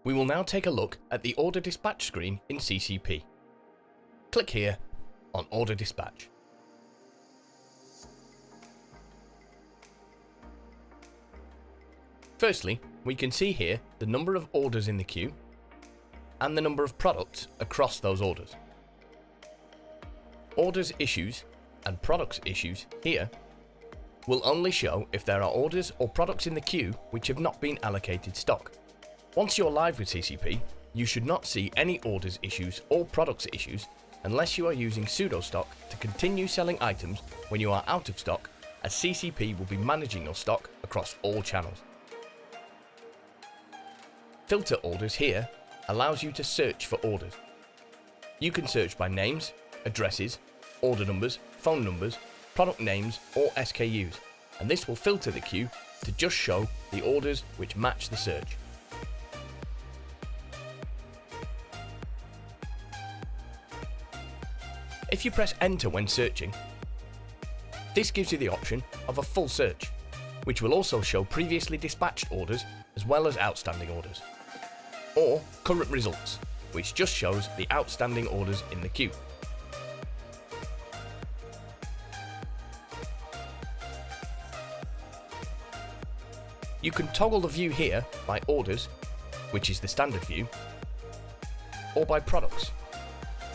We will now take a look at the order dispatch screen in CCP. Click here on Order Dispatch. Firstly, we can see here the number of orders in the queue and the number of products across those orders. Orders issues and products issues here will only show if there are orders or products in the queue which have not been allocated stock. Once you're live with CCP, you should not see any orders issues or products issues unless you are using pseudo stock to continue selling items when you are out of stock, as CCP will be managing your stock across all channels. Filter orders here allows you to search for orders. You can search by names, addresses, order numbers, phone numbers, product names or SKUs, and this will filter the queue to just show the orders which match the search. If you press enter when searching, this gives you the option of a full search, which will also show previously dispatched orders as well as outstanding orders, or current results, which just shows the outstanding orders in the queue. You can toggle the view here by orders, which is the standard view, or by products,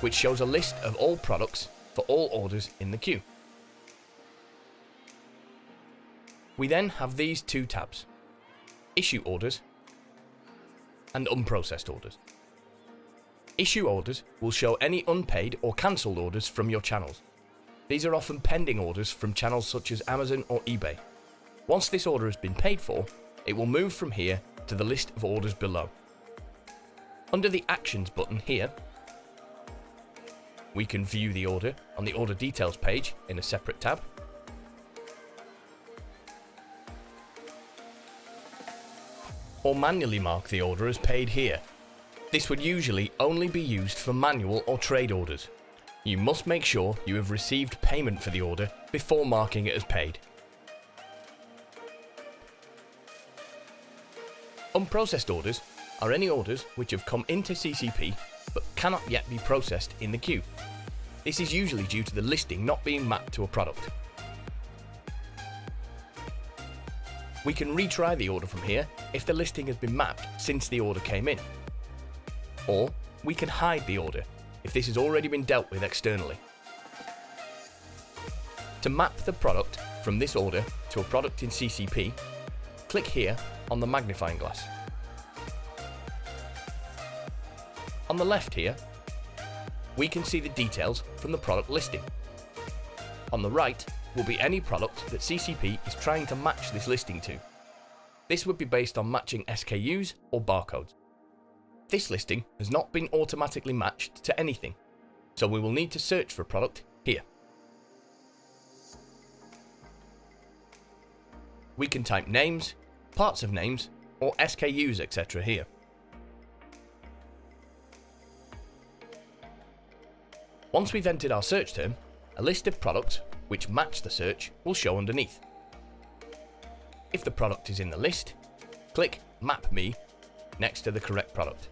which shows a list of all products for all orders in the queue. We then have these two tabs: Issue Orders and Unprocessed Orders. Issue Orders will show any unpaid or cancelled orders from your channels. These are often pending orders from channels such as Amazon or eBay. Once this order has been paid for, it will move from here to the list of orders below. Under the Actions button here, we can view the order on the Order Details page in a separate tab, or manually mark the order as paid here. This would usually only be used for manual or trade orders. You must make sure you have received payment for the order before marking it as paid. Unprocessed orders are any orders which have come into CCP but cannot yet be processed in the queue. This is usually due to the listing not being mapped to a product. We can retry the order from here if the listing has been mapped since the order came in. Or we can hide the order if this has already been dealt with externally. To map the product from this order to a product in CCP, click here on the magnifying glass. On the left here, we can see the details from the product listing. On the right will be any product that CCP is trying to match this listing to. This would be based on matching SKUs or barcodes. This listing has not been automatically matched to anything, so we will need to search for a product here. We can type names, parts of names, or SKUs, etc. here. Once we've entered our search term, a list of products which match the search will show underneath. If the product is in the list, click Map Me next to the correct product.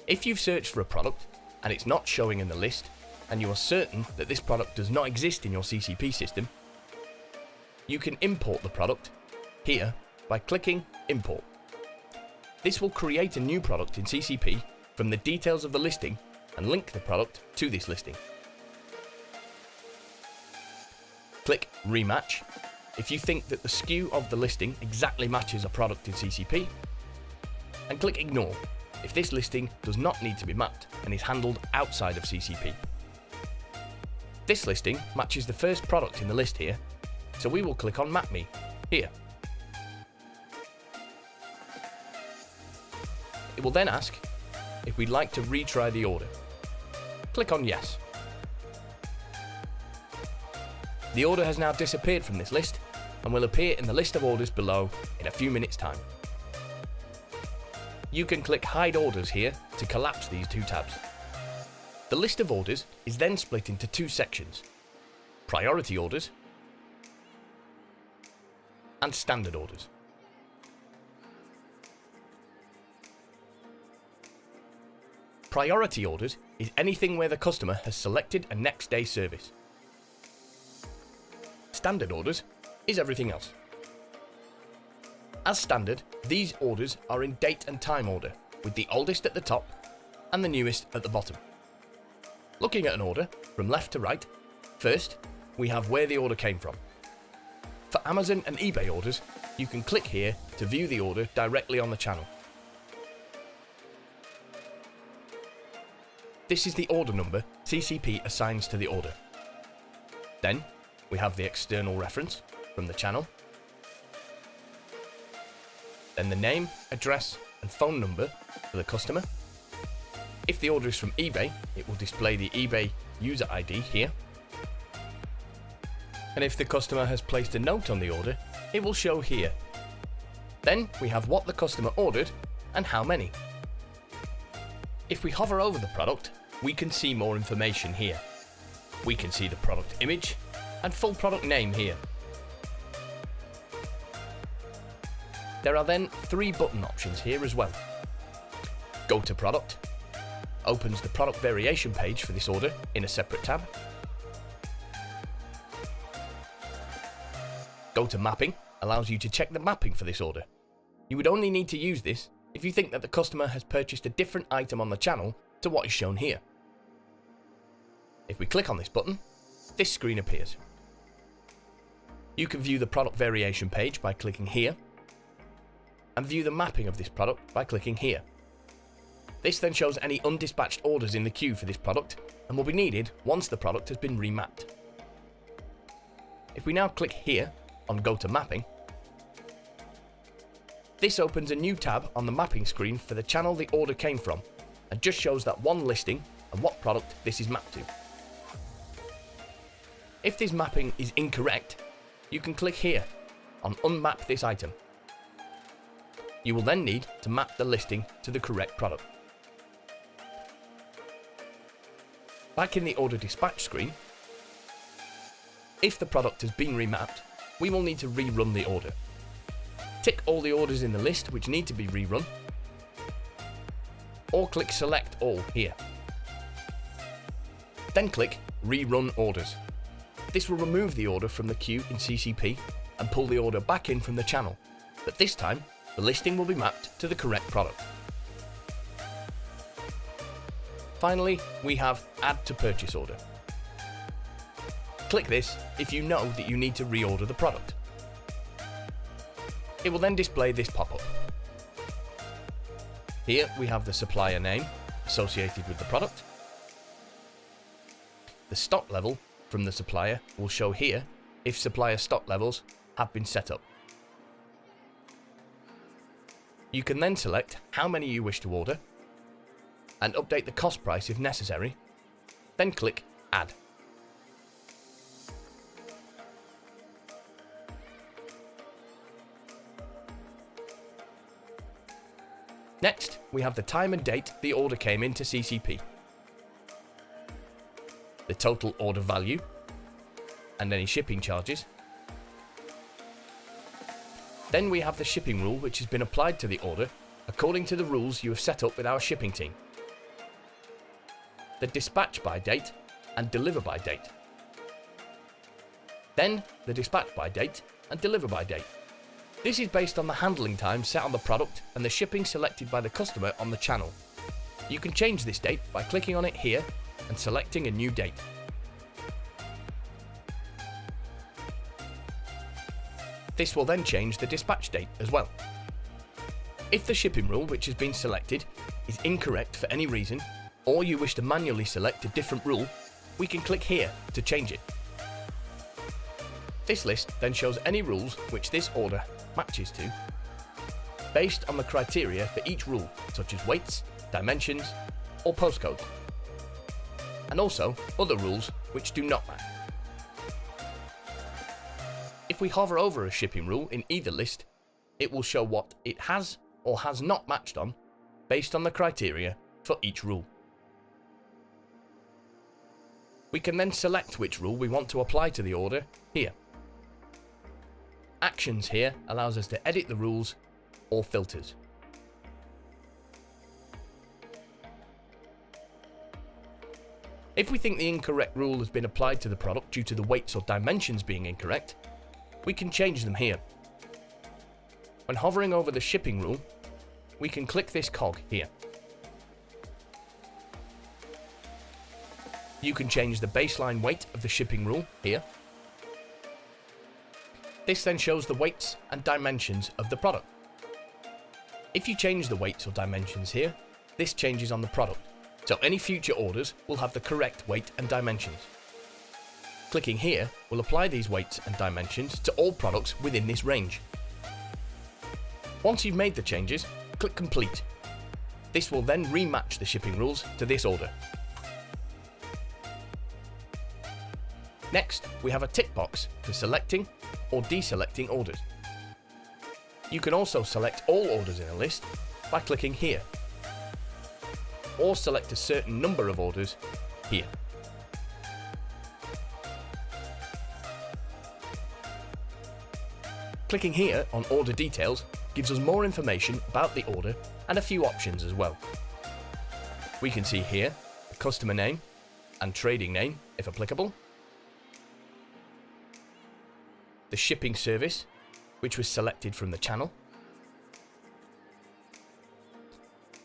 If you've searched for a product and it's not showing in the list, and you are certain that this product does not exist in your CCP system, you can import the product here by clicking Import. This will create a new product in CCP from the details of the listing and link the product to this listing. Click Rematch if you think that the SKU of the listing exactly matches a product in CCP, and click Ignore if this listing does not need to be mapped and is handled outside of CCP. This listing matches the first product in the list here, so we will click on Map Me here. It will then ask if we'd like to retry the order. Click on Yes. The order has now disappeared from this list and will appear in the list of orders below in a few minutes' time. You can click Hide Orders here to collapse these two tabs. The list of orders is then split into two sections: Priority Orders and Standard Orders. Priority orders is anything where the customer has selected a next day service. Standard orders is everything else. As standard, these orders are in date and time order, with the oldest at the top and the newest at the bottom. Looking at an order from left to right, first, we have where the order came from. For Amazon and eBay orders, you can click here to view the order directly on the channel. This is the order number CCP assigns to the order. Then, we have the external reference from the channel. Then the name, address, and phone number for the customer. If the order is from eBay, it will display the eBay user ID here. And if the customer has placed a note on the order, it will show here. Then we have what the customer ordered and how many. If we hover over the product, we can see more information here. We can see the product image and full product name here. There are then 3 button options here as well. Go to Product opens the product variation page for this order in a separate tab. Go to Mapping allows you to check the mapping for this order. You would only need to use this if you think that the customer has purchased a different item on the channel to what is shown here. If we click on this button, this screen appears. You can view the product variation page by clicking here, and view the mapping of this product by clicking here. This then shows any undispatched orders in the queue for this product and will be needed once the product has been remapped. If we now click here on Go to Mapping, this opens a new tab on the mapping screen for the channel the order came from and just shows that one listing and what product this is mapped to. If this mapping is incorrect, you can click here on Unmap this item. You will then need to map the listing to the correct product. Back in the order dispatch screen, if the product has been remapped, we will need to rerun the order. Tick all the orders in the list which need to be rerun, or click Select All here. Then click Rerun Orders. This will remove the order from the queue in CCP and pull the order back in from the channel, but this time the listing will be mapped to the correct product. Finally, we have Add to Purchase Order. Click this if you know that you need to reorder the product. It will then display this pop-up. Here we have the supplier name associated with the product. The stock level from the supplier will show here if supplier stock levels have been set up. You can then select how many you wish to order and update the cost price if necessary, then click Add. Next, we have the time and date the order came into CCP, the total order value, and any shipping charges. Then we have the shipping rule which has been applied to the order according to the rules you have set up with our shipping team, the dispatch by date and deliver by date, then the dispatch by date and deliver by date. This is based on the handling time set on the product and the shipping selected by the customer on the channel. You can change this date by clicking on it here and selecting a new date. This will then change the dispatch date as well. If the shipping rule which has been selected is incorrect for any reason, or you wish to manually select a different rule, we can click here to change it. This list then shows any rules which this order matches to, based on the criteria for each rule, such as weights, dimensions, or postcodes, and also other rules which do not match. If we hover over a shipping rule in either list, it will show what it has or has not matched on, based on the criteria for each rule. We can then select which rule we want to apply to the order here. Actions here allows us to edit the rules or filters. If we think the incorrect rule has been applied to the product due to the weights or dimensions being incorrect, we can change them here. When hovering over the shipping rule, we can click this cog here. You can change the baseline weight of the shipping rule here. This then shows the weights and dimensions of the product. If you change the weights or dimensions here, this changes on the product, so any future orders will have the correct weight and dimensions. Clicking here will apply these weights and dimensions to all products within this range. Once you've made the changes, click Complete. This will then rematch the shipping rules to this order. Next, we have a tick box for selecting or deselecting orders. You can also select all orders in a list by clicking here, or select a certain number of orders here. Clicking here on Order Details gives us more information about the order and a few options as well. We can see here the customer name and trading name if applicable, the shipping service which was selected from the channel,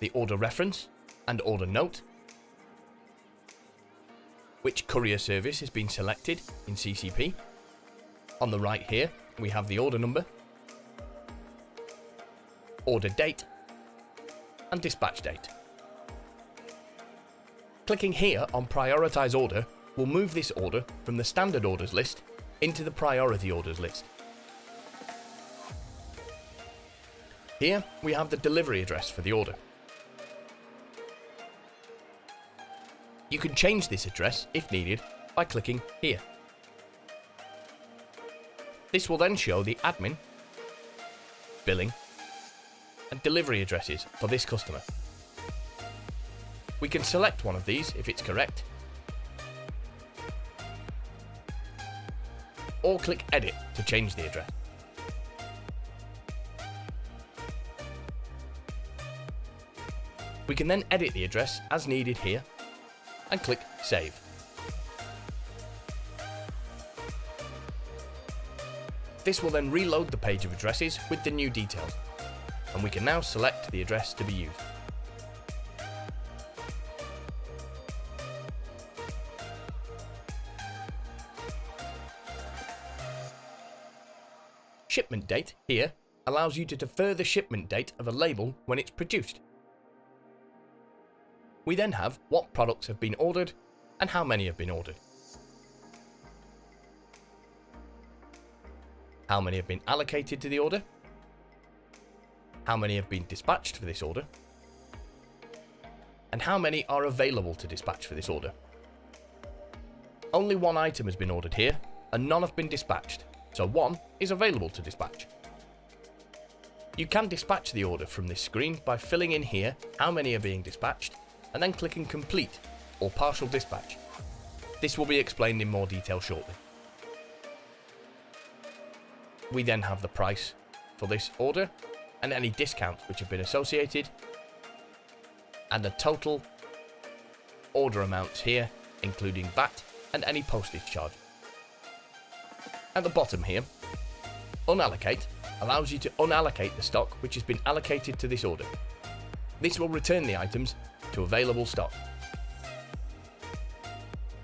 the order reference and order note, which courier service has been selected in CCP. On the right here we have the order number, order date and dispatch date. Clicking here on Prioritize Order will move this order from the Standard Orders list into the Priority Orders list. Here we have the delivery address for the order. You can change this address if needed by clicking here. This will then show the admin, billing and delivery addresses for this customer. We can select one of these if it's correct, or click Edit to change the address. We can then edit the address as needed here and click Save. This will then reload the page of addresses with the new details, and we can now select the address to be used. Shipment date here allows you to defer the shipment date of a label when it's produced. We then have what products have been ordered and how many have been ordered. How many have been allocated to the order, how many have been dispatched for this order, and how many are available to dispatch for this order. Only one item has been ordered here and none have been dispatched, so one is available to dispatch. You can dispatch the order from this screen by filling in here how many are being dispatched and then clicking Complete or Partial Dispatch. This will be explained in more detail shortly. We then have the price for this order and any discounts which have been associated, and the total order amounts here, including VAT and any postage charge. At the bottom here, Unallocate allows you to unallocate the stock which has been allocated to this order. This will return the items to available stock.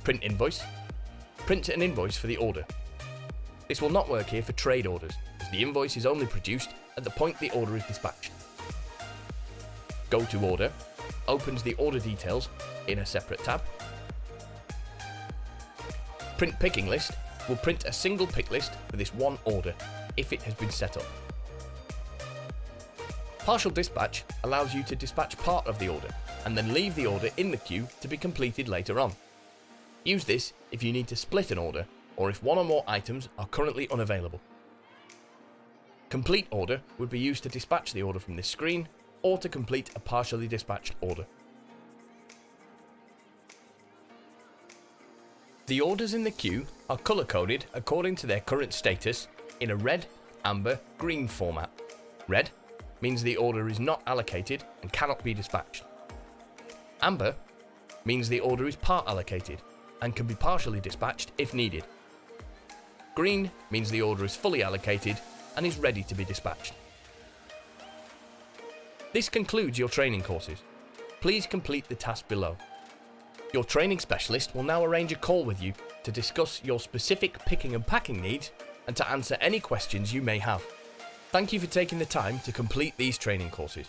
Print Invoice prints an invoice for the order. This will not work here for trade orders, as the invoice is only produced at the point the order is dispatched. Go to Order opens the order details in a separate tab. Print Picking List will print a single pick list for this one order if it has been set up. Partial Dispatch allows you to dispatch part of the order and then leave the order in the queue to be completed later on. Use this if you need to split an order or if one or more items are currently unavailable. Complete Order would be used to dispatch the order from this screen or to complete a partially dispatched order. The orders in the queue are colour-coded according to their current status in a red, amber, green format. Red means the order is not allocated and cannot be dispatched. Amber means the order is part allocated and can be partially dispatched if needed. Green means the order is fully allocated and is ready to be dispatched. This concludes your training courses. Please complete the task below. Your training specialist will now arrange a call with you to discuss your specific picking and packing needs and to answer any questions you may have. Thank you for taking the time to complete these training courses.